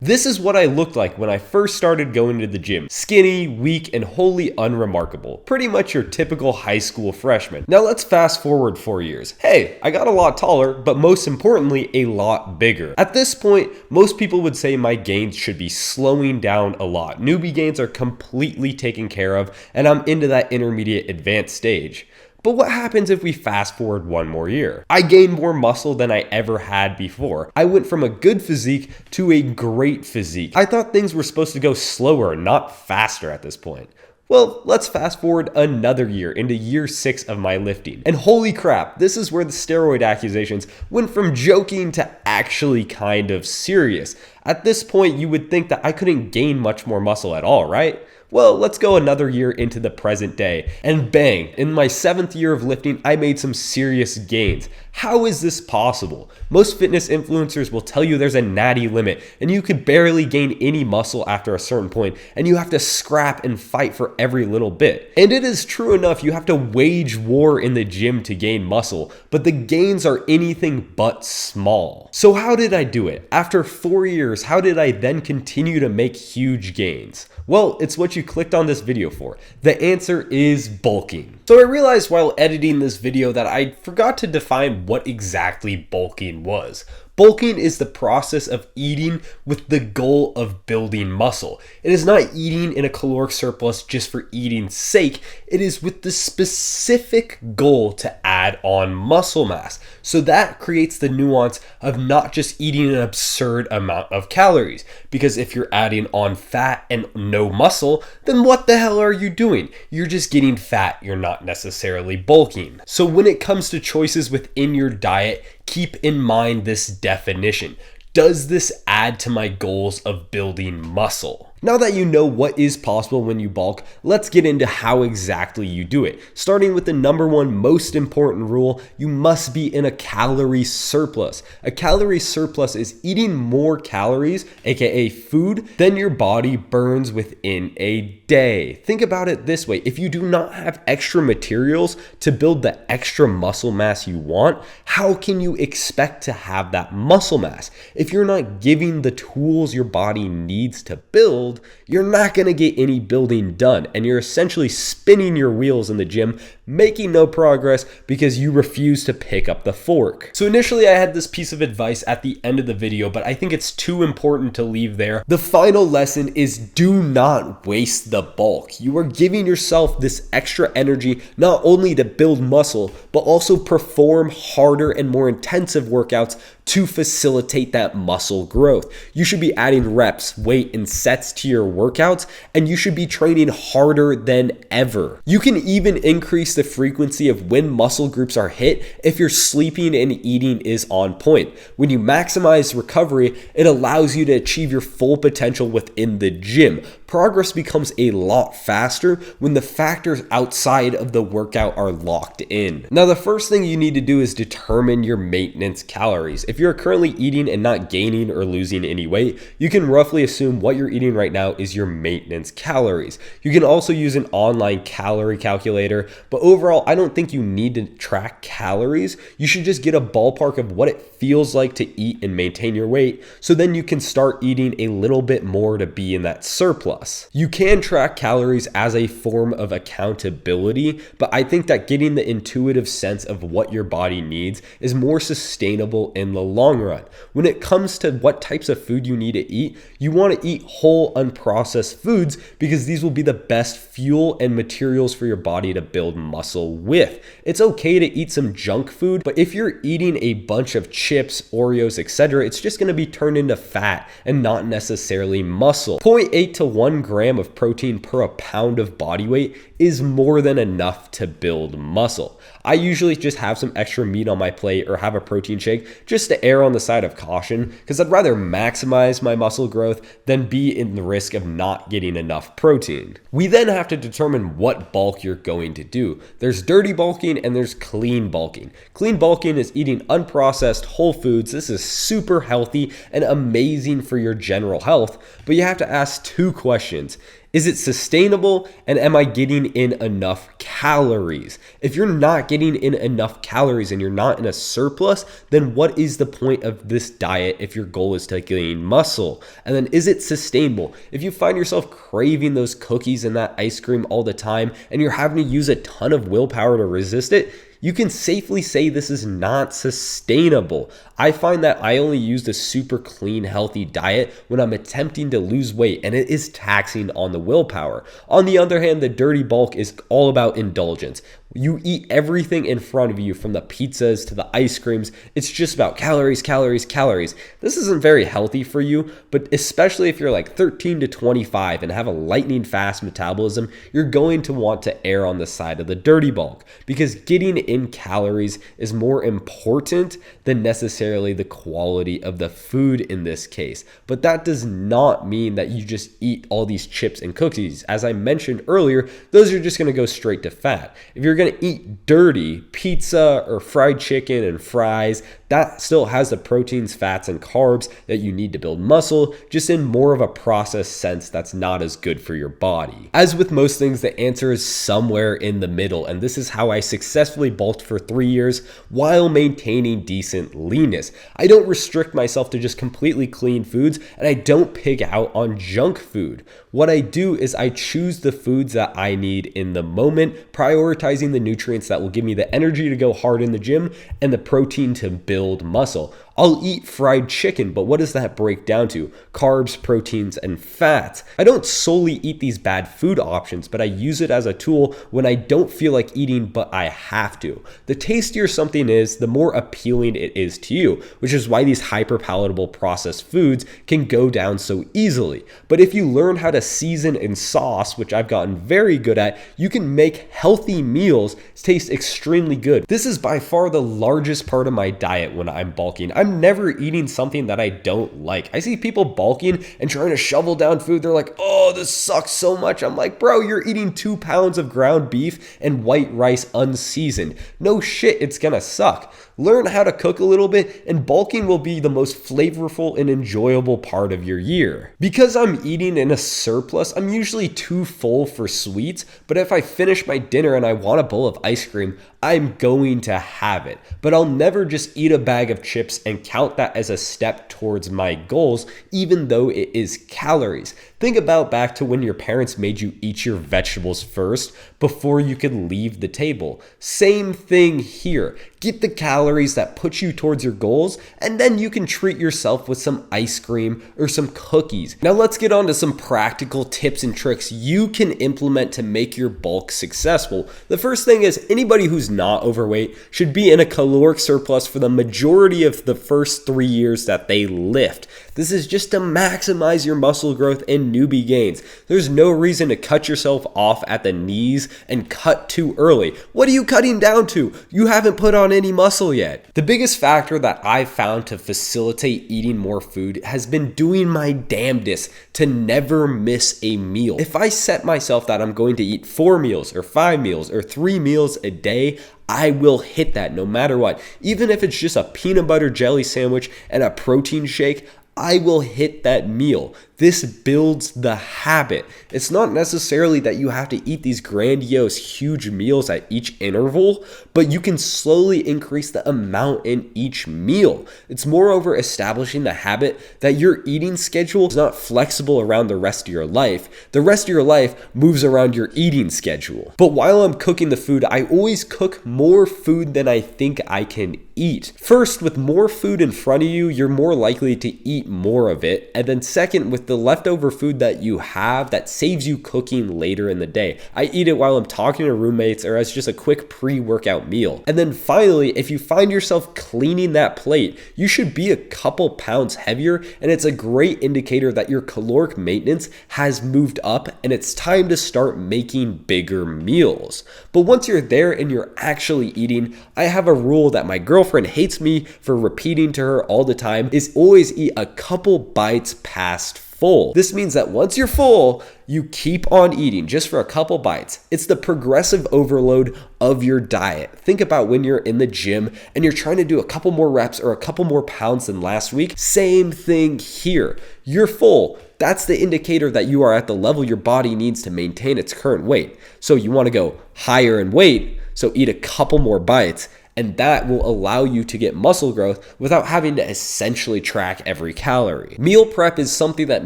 This is what I looked like when I first started going to the gym. Skinny, weak, and wholly unremarkable. Pretty much your typical high school freshman. Now let's fast forward 4 years. Hey, I got a lot taller, but most importantly, a lot bigger. At this point, most people would say my gains should be slowing down a lot. Newbie gains are completely taken care of, and I'm into that intermediate advanced stage. But what happens if we fast forward 1 more year? I gained more muscle than I ever had before. I went from a good physique to a great physique. I thought things were supposed to go slower, not faster at this point. Well, let's fast forward another year into year 6 of my lifting. And holy crap, this is where the steroid accusations went from joking to actually kind of serious. At this point, you would think that I couldn't gain much more muscle at all, right? Well, let's go another year into the present day, and bang, in my 7th year of lifting, I made some serious gains. How is this possible? Most fitness influencers will tell you there's a natty limit, and you could barely gain any muscle after a certain point, and you have to scrap and fight for every little bit. And it is true enough, you have to wage war in the gym to gain muscle, but the gains are anything but small. So how did I do it? After 4 years, how did I then continue to make huge gains? Well, it's what you clicked on this video for. The answer is bulking. So I realized while editing this video that I forgot to define what exactly bulking was. Bulking is the process of eating with the goal of building muscle. It is not eating in a caloric surplus just for eating's sake. It is with the specific goal to add on muscle mass. So that creates the nuance of not just eating an absurd amount of calories. Because if you're adding on fat and no muscle, then what the hell are you doing? You're just getting fat. You're not necessarily bulking. So when it comes to choices within your diet, keep in mind this definition. Does this add to my goals of building muscle? Now that you know what is possible when you bulk, let's get into how exactly you do it. Starting with the number one most important rule, you must be in a calorie surplus. A calorie surplus is eating more calories, aka food, than your body burns within a day. Think about it this way. If you do not have extra materials to build the extra muscle mass you want, how can you expect to have that muscle mass? If you're not giving the tools your body needs to build, you're not going to get any building done, and you're essentially spinning your wheels in the gym, making no progress because you refuse to pick up the fork. So initially I had this piece of advice at the end of the video, but I think it's too important to leave there. The final lesson is do not waste the bulk. You are giving yourself this extra energy not only to build muscle, but also perform harder and more intensive workouts to facilitate that muscle growth. You should be adding reps, weight, and sets to your workouts, and you should be training harder than ever. You can even increase the frequency of when muscle groups are hit if your sleeping and eating is on point. When you maximize recovery, it allows you to achieve your full potential within the gym. Progress becomes a lot faster when the factors outside of the workout are locked in. Now, the first thing you need to do is determine your maintenance calories. If you're currently eating and not gaining or losing any weight, you can roughly assume what you're eating right now is your maintenance calories. You can also use an online calorie calculator, but overall, I don't think you need to track calories. You should just get a ballpark of what it feels like to eat and maintain your weight, so then you can start eating a little bit more to be in that surplus. You can track calories as a form of accountability, but I think that getting the intuitive sense of what your body needs is more sustainable in the long run. When it comes to what types of food you need to eat, you want to eat whole, unprocessed foods because these will be the best fuel and materials for your body to build muscle with. It's okay to eat some junk food, but if you're eating a bunch of chips, Oreos, etc., it's just going to be turned into fat and not necessarily muscle. 0.8 to 1 gram of protein per a pound of body weight is more than enough to build muscle. I usually just have some extra meat on my plate or have a protein shake just to err on the side of caution because I'd rather maximize my muscle growth than be in the risk of not getting enough protein. We then have to determine what bulk you're going to do. There's dirty bulking and there's clean bulking. Clean bulking is eating unprocessed whole foods. This is super healthy and amazing for your general health, but you have to ask two questions. Is it sustainable, and am I getting in enough calories? If you're not getting in enough calories and you're not in a surplus, then what is the point of this diet if your goal is to gain muscle? And then is it sustainable? If you find yourself craving those cookies and that ice cream all the time and you're having to use a ton of willpower to resist it, you can safely say this is not sustainable. I find that I only use a super clean, healthy diet when I'm attempting to lose weight, and it is taxing on the willpower. On the other hand, the dirty bulk is all about indulgence. You eat everything in front of you, from the pizzas to the ice creams. It's just about calories, calories, calories. This isn't very healthy for you, but especially if you're like 13 to 25 and have a lightning fast metabolism, you're going to want to err on the side of the dirty bulk, because getting in calories is more important than necessarily the quality of the food in this case. But that does not mean that you just eat all these chips and cookies. As I mentioned earlier, those are just going to go straight to fat. If you're going to eat dirty pizza or fried chicken and fries, that still has the proteins, fats, and carbs that you need to build muscle, just in more of a processed sense that's not as good for your body. As with most things, the answer is somewhere in the middle, and this is how I successfully bulked for 3 years while maintaining decent leanness. I don't restrict myself to just completely clean foods, and I don't pig out on junk food. What I do is I choose the foods that I need in the moment, prioritizing the nutrients that will give me the energy to go hard in the gym and the protein to build muscle. I'll eat fried chicken, but what does that break down to? Carbs, proteins, and fats. I don't solely eat these bad food options, but I use it as a tool when I don't feel like eating, but I have to. The tastier something is, the more appealing it is to you, which is why these hyper-palatable processed foods can go down so easily. But if you learn how to season and sauce, which I've gotten very good at, you can make healthy meals taste extremely good. This is by far the largest part of my diet when I'm bulking. I'm never eating something that I don't like. I see people bulking and trying to shovel down food. They're like, oh, this sucks so much. I'm like, bro, you're eating 2 pounds of ground beef and white rice unseasoned. No shit, it's gonna suck. Learn how to cook a little bit, and bulking will be the most flavorful and enjoyable part of your year. Because I'm eating in a surplus, I'm usually too full for sweets, but if I finish my dinner and I want a bowl of ice cream, I'm going to have it. But I'll never just eat a bag of chips and count that as a step towards my goals, even though it is calories. Think about back to when your parents made you eat your vegetables first before you could leave the table. Same thing here. Get the calories that put you towards your goals, and then you can treat yourself with some ice cream or some cookies. Now let's get on to some practical tips and tricks you can implement to make your bulk successful. The first thing is, anybody who's not overweight should be in a caloric surplus for the majority of the first 3 years that they lift. This is just to maximize your muscle growth and newbie gains. There's no reason to cut yourself off at the knees and cut too early. What are you cutting down to? You haven't put on any muscle yet. The biggest factor that I've found to facilitate eating more food has been doing my damnedest to never miss a meal. If I set myself that I'm going to eat 4 meals or 5 meals or 3 meals a day, I will hit that no matter what. Even if it's just a peanut butter jelly sandwich and a protein shake, I will hit that meal. This builds the habit. It's not necessarily that you have to eat these grandiose, huge meals at each interval, but you can slowly increase the amount in each meal. It's moreover establishing the habit that your eating schedule is not flexible around the rest of your life. The rest of your life moves around your eating schedule. But while I'm cooking the food, I always cook more food than I think I can eat. First, with more food in front of you, you're more likely to eat more of it. And then second, with the leftover food that you have, that saves you cooking later in the day. I eat it while I'm talking to roommates or as just a quick pre-workout meal. And then finally, if you find yourself cleaning that plate, you should be a couple pounds heavier, and it's a great indicator that your caloric maintenance has moved up and it's time to start making bigger meals. But once you're there and you're actually eating, I have a rule that my girlfriend girlfriend hates me for repeating to her all the time is always eat a couple bites past full. This means that once you're full, you keep on eating just for a couple bites. It's the progressive overload of your diet. Think about when you're in the gym and you're trying to do a couple more reps or a couple more pounds than last week. Same thing here. You're full. That's the indicator that you are at the level your body needs to maintain its current weight. So you want to go higher in weight, so eat a couple more bites. And that will allow you to get muscle growth without having to essentially track every calorie. Meal prep is something that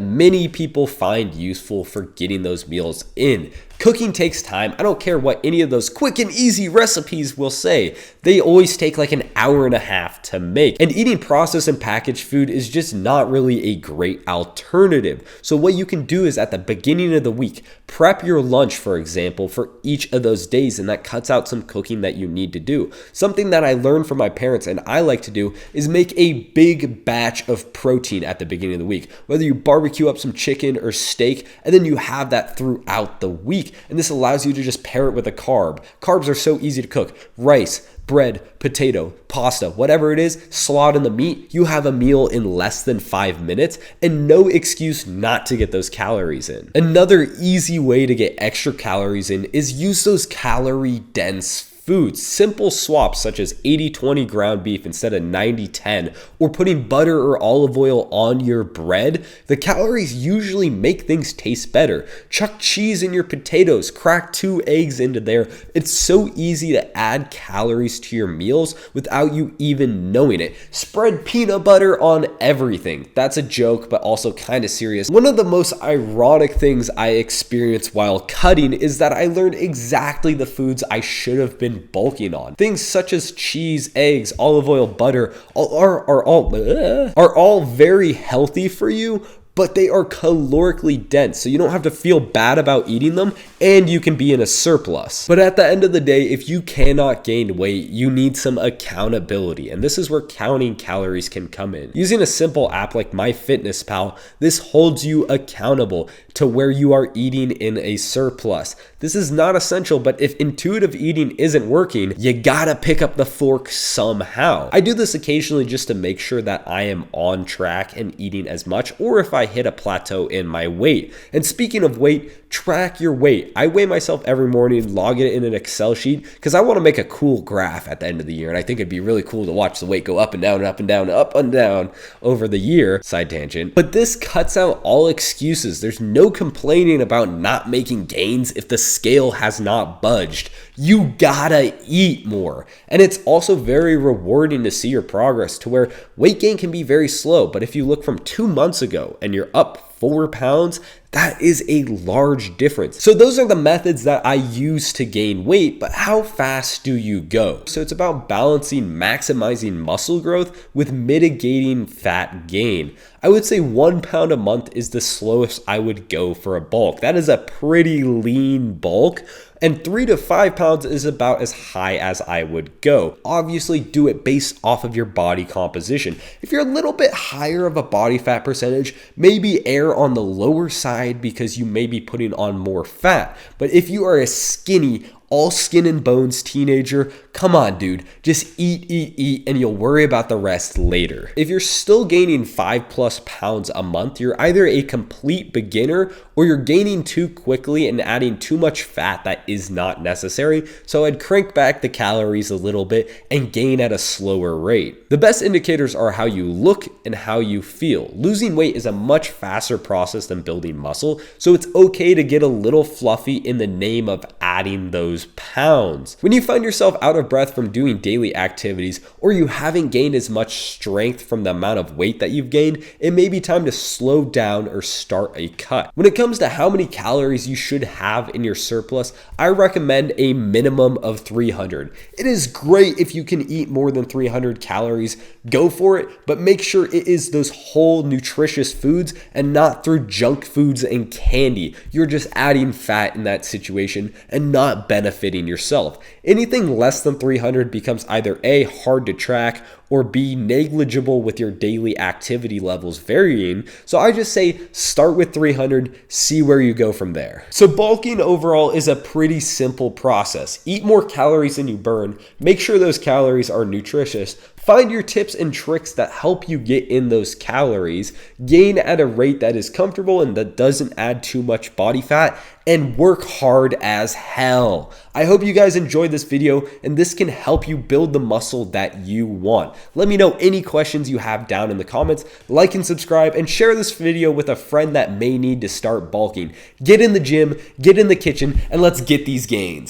many people find useful for getting those meals in. Cooking takes time. I don't care what any of those quick and easy recipes will say. They always take like an hour and a half to make. And eating processed and packaged food is just not really a great alternative. So what you can do is at the beginning of the week, prep your lunch, for example, for each of those days, and that cuts out some cooking that you need to do. Something that I learned from my parents and I like to do is make a big batch of protein at the beginning of the week. Whether you barbecue up some chicken or steak, and then you have that throughout the week. And this allows you to just pair it with a carb. Carbs are so easy to cook. Rice, bread, potato, pasta, whatever it is, slot in the meat. You have a meal in less than 5 minutes and no excuse not to get those calories in. Another easy way to get extra calories in is use those calorie-dense foods. Simple swaps such as 80-20 ground beef instead of 90-10, or putting butter or olive oil on your bread. The calories usually make things taste better. Chuck cheese in your potatoes, crack 2 eggs into there. It's so easy to add calories to your meals without you even knowing it. Spread peanut butter on everything. That's a joke, but also kind of serious. One of the most ironic things I experienced while cutting is that I learned exactly the foods I should have been bulking on. Things such as cheese, eggs, olive oil, butter are all very healthy for you, but they are calorically dense, so you don't have to feel bad about eating them, and you can be in a surplus. But at the end of the day, if you cannot gain weight, you need some accountability, and this is where counting calories can come in. Using a simple app like MyFitnessPal, this holds you accountable to where you are eating in a surplus. This is not essential, but if intuitive eating isn't working, you gotta pick up the fork somehow. I do this occasionally just to make sure that I am on track and eating as much, or if I hit a plateau in my weight. And speaking of weight, track your weight. I weigh myself every morning, log it in an Excel sheet, because I want to make a cool graph at the end of the year. And I think it'd be really cool to watch the weight go up and down, up and down, up and down over the year. Side tangent. But this cuts out all excuses. There's no complaining about not making gains if the scale has not budged. You gotta eat more. And it's also very rewarding to see your progress, to where weight gain can be very slow. But if you look from 2 months ago and you're up 4 pounds, that is a large difference. So those are the methods that I use to gain weight, but how fast do you go? So it's about balancing maximizing muscle growth with mitigating fat gain. I would say 1 pound a month is the slowest I would go for a bulk. That is a pretty lean bulk. And 3 to 5 pounds is about as high as I would go. Obviously, do it based off of your body composition. If you're a little bit higher of a body fat percentage, maybe err on the lower side because you may be putting on more fat. But if you are a skinny, all skin and bones teenager, come on, dude, just eat, and you'll worry about the rest later. If you're still gaining 5+ pounds a month, you're either a complete beginner or you're gaining too quickly and adding too much fat that is not necessary. So I'd crank back the calories a little bit and gain at a slower rate. The best indicators are how you look and how you feel. Losing weight is a much faster process than building muscle, so it's okay to get a little fluffy in the name of adding those pounds. When you find yourself out of breath from doing daily activities, or you haven't gained as much strength from the amount of weight that you've gained, it may be time to slow down or start a cut. When it comes to how many calories you should have in your surplus, I recommend a minimum of 300. It is great if you can eat more than 300 calories, go for it, but make sure it is those whole nutritious foods and not through junk foods and candy. You're just adding fat in that situation, and and not benefiting yourself. Anything less than 300 becomes either A, hard to track, or B, negligible with your daily activity levels varying. So I just say start with 300, see where you go from there. So bulking overall is a pretty simple process. Eat more calories than you burn, make sure those calories are nutritious, find your tips and tricks that help you get in those calories, gain at a rate that is comfortable and that doesn't add too much body fat, and work hard as hell. I hope you guys enjoyed this video and this can help you build the muscle that you want. Let me know any questions you have down in the comments, like and subscribe, and share this video with a friend that may need to start bulking. Get in the gym, get in the kitchen, and let's get these gains.